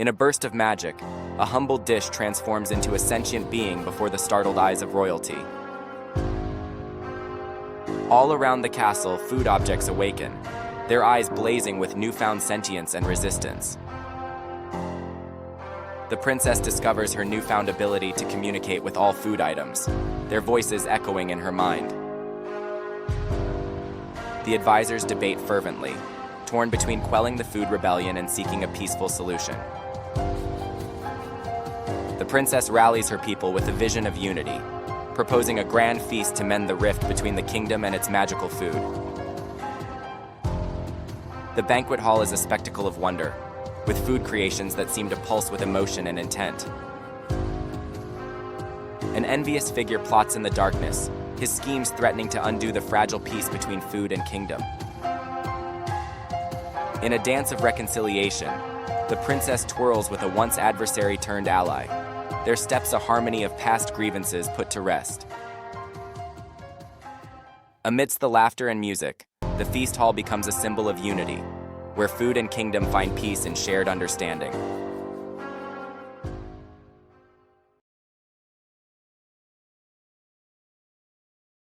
In a burst of magic, a humble dish transforms into a sentient being before the startled eyes of royalty. All around the castle, food objects awaken, their eyes blazing with newfound sentience and resistance. The princess discovers her newfound ability to communicate with all food items, their voices echoing in her mind. The advisors debate fervently, torn between quelling the food rebellion and seeking a peaceful solution. The princess rallies her people with a vision of unity, proposing a grand feast to mend the rift between the kingdom and its magical food. The banquet hall is a spectacle of wonder, with food creations that seem to pulse with emotion and intent. An envious figure plots in the darkness, his schemes threatening to undo the fragile peace between food and kingdom. In a dance of reconciliation, the princess twirls with a once adversary turned ally, their steps a harmony of past grievances put to rest. Amidst the laughter and music, the feast hall becomes a symbol of unity, where food and kingdom find peace in shared understanding.